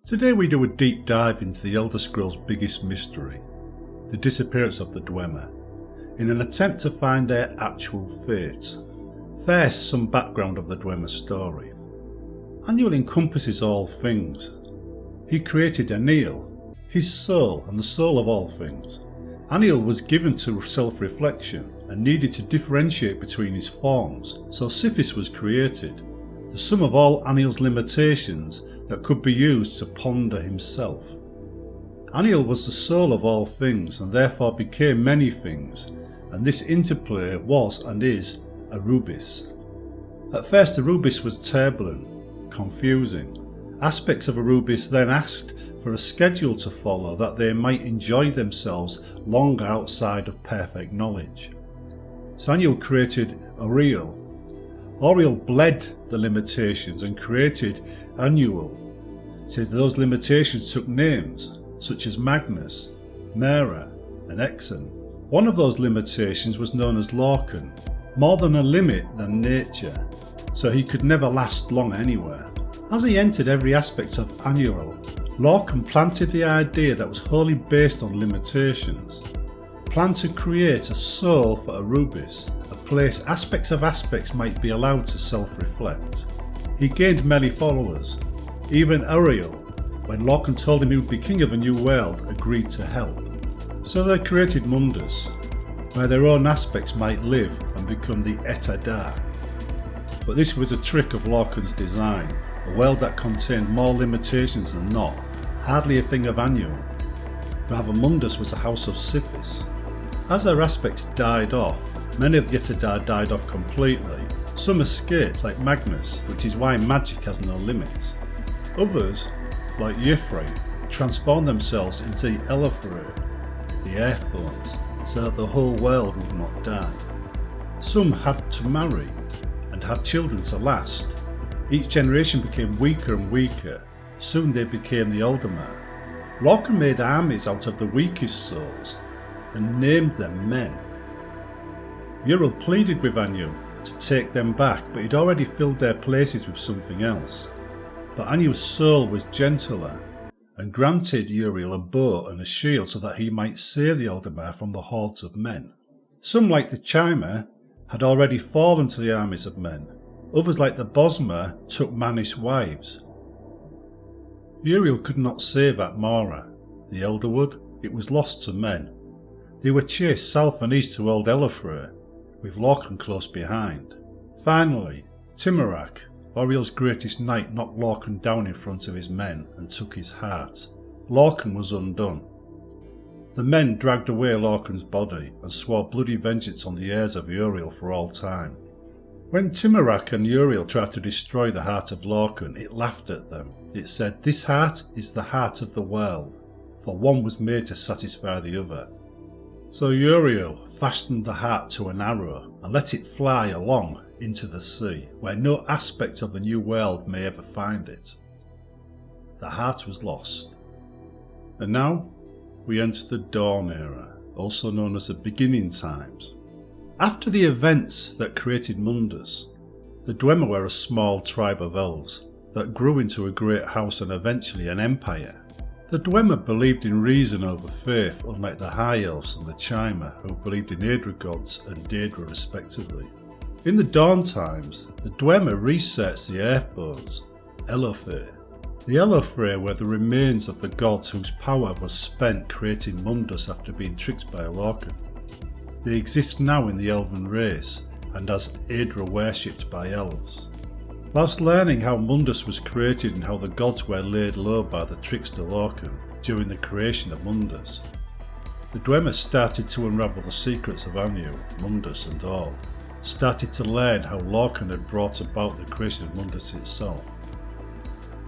Today we do a deep dive into the Elder Scrolls' biggest mystery, the disappearance of the Dwemer, in an attempt to find their actual fate. First, some background of the Dwemer story. Aniel encompasses all things. He created Aniel, his soul and the soul of all things. Aniel was given to self-reflection and needed to differentiate between his forms, so Sithis was created, the sum of all Aniel's limitations that could be used to ponder himself. Aniel was the soul of all things and therefore became many things, and this interplay was and is Arubis. At first Arubis was turbulent, confusing. Aspects of Arubis then asked for a schedule to follow that they might enjoy themselves longer outside of perfect knowledge. So Aniel created Auriel. Auriel bled the limitations and created Annual. So those limitations took names such as Magnus, Mera and Exen. One of those limitations was known as Lorcan, more than a limit than nature, so he could never last long anywhere. As he entered every aspect of Annual, Lorcan planted the idea that was wholly based on limitations, planned to create a soul for Arubis, a place aspects of aspects might be allowed to self-reflect. He gained many followers. Even Auriel, when Lorcan told him he would be king of a new world, agreed to help. So they created Mundus, where their own aspects might live and become the Etadar. But this was a trick of Lorcan's design, a world that contained more limitations than not, hardly a thing of Annual. Rather, Mundus was a house of Sithis. As their aspects died off, many of the Etadar died off completely. Some escaped, like Magnus, which is why magic has no limits. Others, like Yfrey, transformed themselves into the Elefre, the Earthborns, so that the whole world would not die. Some had to marry and have children to last. Each generation became weaker and weaker. Soon they became the Eldamar. Lorcan made armies out of the weakest souls and named them men. Uriel pleaded with Anu to take them back, but he'd already filled their places with something else. But Anu's soul was gentler and granted Uriel a bow and a shield so that he might save the Eldamar from the hordes of men. Some, like the Chimer, had already fallen to the armies of men. Others, like the Bosmer, took mannish wives. Uriel could not save Atmora. The Elderwood, it was lost to men. They were chased south and east to Old Elefre, with Lorcan close behind. Finally, Timorak, Auriel's greatest knight, knocked Lorcan down in front of his men and took his heart. Lorcan was undone. The men dragged away Lorcan's body and swore bloody vengeance on the heirs of Uriel for all time. When Timorak and Uriel tried to destroy the heart of Lorcan, it laughed at them. It said, "This heart is the heart of the world, for one was made to satisfy the other." So Uriel fastened the heart to an arrow and let it fly along into the sea, where no aspect of the new world may ever find it. The heart was lost. And now we enter the Dawn Era, also known as the Beginning Times. After the events that created Mundus, the Dwemer were a small tribe of elves that grew into a great house and eventually an empire. The Dwemer believed in reason over faith, unlike the High Elves and the Chimer, who believed in Aedra gods and Daedra respectively. In the Dawn Times, the Dwemer researched the Earthborns, Elefre. The Elefre were the remains of the gods whose power was spent creating Mundus after being tricked by Lorcan. They exist now in the Elven race and as Aedra worshipped by elves. Whilst learning how Mundus was created and how the gods were laid low by the trickster Lorcan during the creation of Mundus, the Dwemer started to unravel the secrets of Anu, Mundus and all, started to learn how Lorcan had brought about the creation of Mundus itself.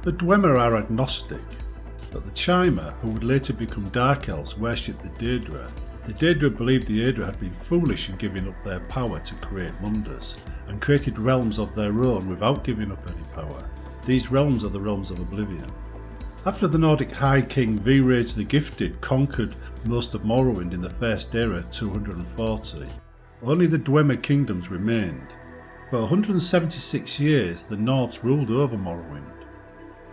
The Dwemer are agnostic, but the Chimer, who would later become Dark Elves, worshipped the Daedra. The Daedra believed the Aedra had been foolish in giving up their power to create Mundus, and created realms of their own without giving up any power. These realms are the realms of Oblivion. After the Nordic High King Virage the Gifted conquered most of Morrowind in the First Era 240, only the Dwemer kingdoms remained. For 176 years the Nords ruled over Morrowind.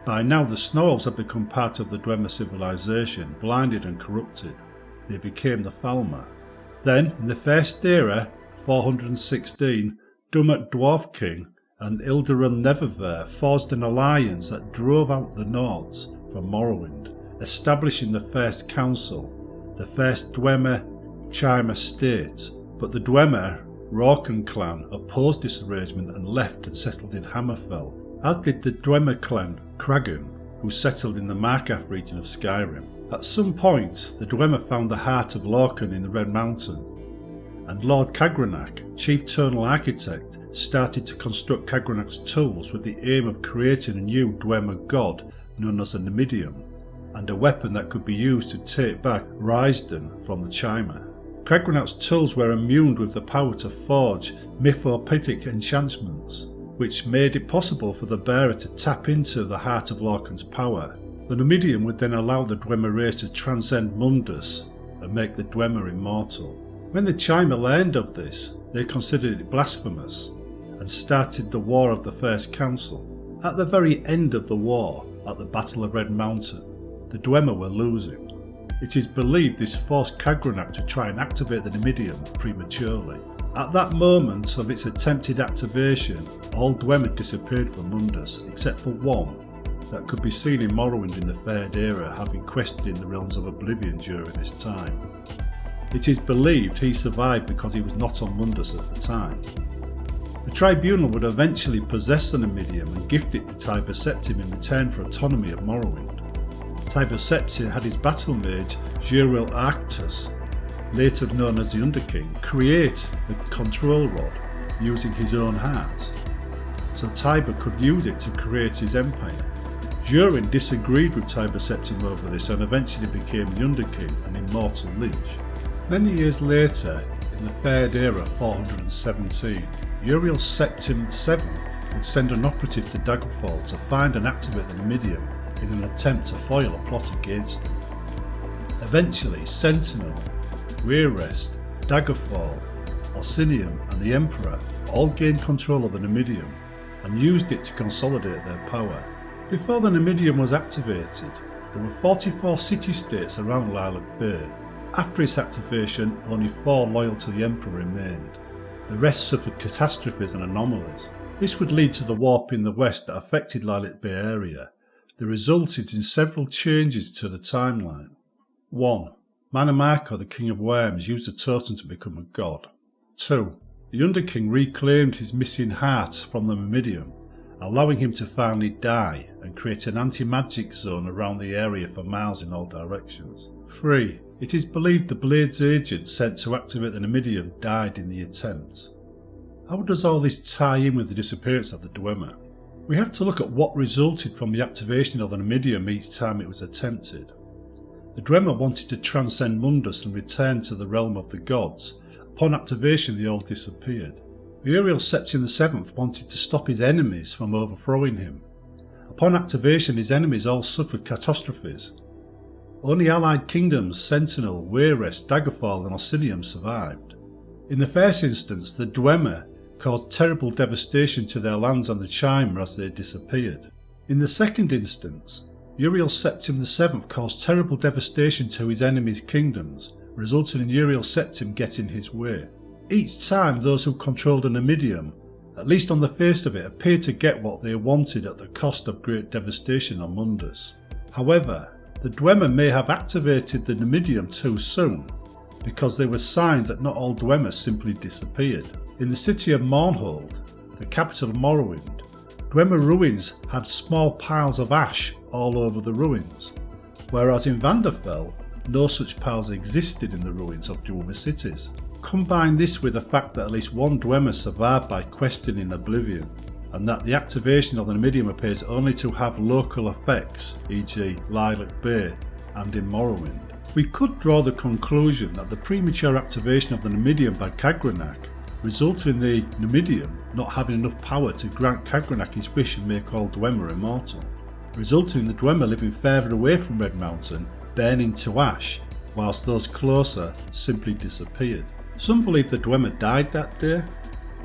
By now the Snow Elves had become part of the Dwemer civilization, blinded and corrupted. They became the Falmer. Then, in the First Era, 416, Dumak Dwarf King and Ilderon Neverver forged an alliance that drove out the Nords from Morrowind, establishing the First Council, the First Dwemer Chime Estate. But the Dwemer Rorken clan opposed this arrangement and left and settled in Hammerfell, as did the Dwemer clan Kragan, who settled in the Markarth region of Skyrim. At some point, the Dwemer found the heart of Lorkhan in the Red Mountain, and Lord Kagranach, Chief Tonal Architect, started to construct Kagranach's tools with the aim of creating a new Dwemer god known as a Numidium, and a weapon that could be used to take back Rhysden from the Chimer. Kagranach's tools were imbued with the power to forge mythopedic enchantments, which made it possible for the bearer to tap into the heart of Lorkhan's power. The Numidium would then allow the Dwemer race to transcend Mundus and make the Dwemer immortal. When the Chimer learned of this, they considered it blasphemous and started the War of the First Council. At the very end of the war, at the Battle of Red Mountain, the Dwemer were losing. It is believed this forced Kagranach to try and activate the Numidium prematurely. At that moment of its attempted activation, all Dwemer disappeared from Mundus, except for one that could be seen in Morrowind in the Third Era, having quested in the realms of Oblivion during this time. It is believed he survived because he was not on Mundus at the time. The Tribunal would eventually possess the Numidium and gift it to Tiber Septim in return for autonomy of Morrowind. Tiber Septim had his battle mage, Juril Arctus, later known as the Underking, create the control rod using his own heart, so Tiber could use it to create his empire. Durin disagreed with Tiber Septim over this and eventually became the Underking and immortal Lynch. Many years later, in the Third Era 417, Uriel Septim VII would send an operative to Daggerfall to find and activate the Numidium in an attempt to foil a plot against them. Eventually, Sentinel, Weirest, Daggerfall, Orsinium and the Emperor all gained control of the Numidium and used it to consolidate their power. Before the Numidium was activated, there were 44 city-states around Lilac Bay. After its activation, only 4 loyal to the Emperor remained. The rest suffered catastrophes and anomalies. This would lead to the warp in the west that affected Lilac Bay area. That resulted in several changes to the timeline. 1. Manamako, the King of Worms, used a totem to become a god. 2. The Underking reclaimed his missing heart from the Numidium, allowing him to finally die and create an anti-magic zone around the area for miles in all directions. 3. It is believed the Blade's agent sent to activate the Numidium died in the attempt. How does all this tie in with the disappearance of the Dwemer? We have to look at what resulted from the activation of the Numidium each time it was attempted. The Dwemer wanted to transcend Mundus and return to the realm of the gods. Upon activation they all disappeared. Uriel Septim VII wanted to stop his enemies from overthrowing him. Upon activation his enemies all suffered catastrophes. Only allied kingdoms Sentinel, Weirest, Daggerfall and Orsinium survived. In the first instance, the Dwemer caused terrible devastation to their lands and the Chimer as they disappeared. In the second instance, Uriel Septim VII caused terrible devastation to his enemies' kingdoms, resulting in Uriel Septim getting his way. Each time those who controlled the Numidium, at least on the face of it, appeared to get what they wanted at the cost of great devastation on Mundus. However, the Dwemer may have activated the Numidium too soon, because there were signs that not all Dwemer simply disappeared. In the city of Mournhold, the capital of Morrowind, Dwemer ruins had small piles of ash all over the ruins, whereas in Vanderfell, no such piles existed in the ruins of Dwemer cities. Combine this with the fact that at least one Dwemer survived by questing in Oblivion, and that the activation of the Numidium appears only to have local effects, e.g. Lilac Bay and in Morrowind. We could draw the conclusion that the premature activation of the Numidium by Kagranach resulted in the Numidium not having enough power to grant Kagranach his wish and make all Dwemer immortal, resulting in the Dwemer living further away from Red Mountain, burning to ash, whilst those closer simply disappeared. Some believe the Dwemer died that day,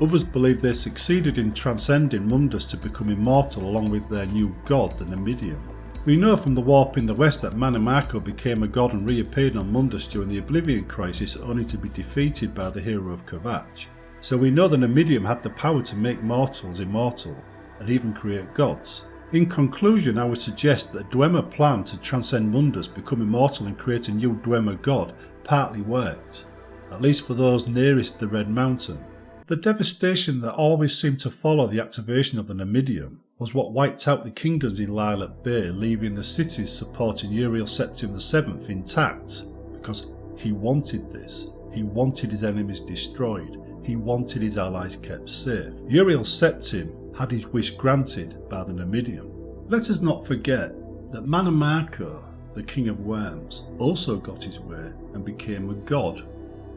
Others believe they succeeded in transcending Mundus to become immortal along with their new god, the Numidium. We know from the warp in the west that Mannimarco became a god and reappeared on Mundus during the Oblivion Crisis, only to be defeated by the hero of Kvatch. So we know the Numidium had the power to make mortals immortal and even create gods. In conclusion, I would suggest that the Dwemer plan to transcend Mundus, become immortal and create a new Dwemer god partly worked, at least for those nearest the Red Mountain. The devastation that always seemed to follow the activation of the Numidium was what wiped out the kingdoms in Lilac Bay, leaving the cities supporting Uriel Septim VII intact, because he wanted this. He wanted his enemies destroyed. He wanted his allies kept safe. Uriel Septim had his wish granted by the Numidium. Let us not forget that Mannimarco, the King of Worms, also got his way and became a god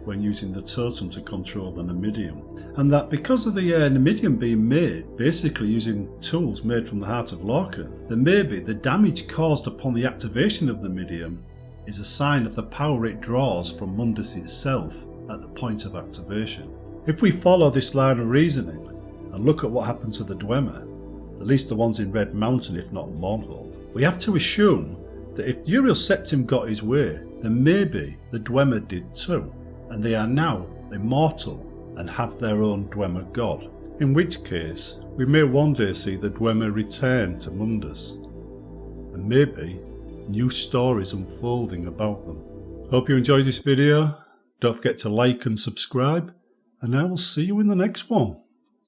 when using the totem to control the Numidium, and that because of the Numidium being made basically using tools made from the heart of Lorkhan, then maybe the damage caused upon the activation of the Numidium is a sign of the power it draws from Mundus itself at the point of activation. If we follow this line of reasoning and look at what happened to the Dwemer, at least the ones in Red Mountain if not Mournhold, we have to assume that if Uriel Septim got his way, then maybe the Dwemer did too, and they are now immortal and have their own Dwemer god. In which case, we may one day see the Dwemer return to Mundus, and maybe new stories unfolding about them. Hope you enjoyed this video. Don't forget to like and subscribe, and I will see you in the next one.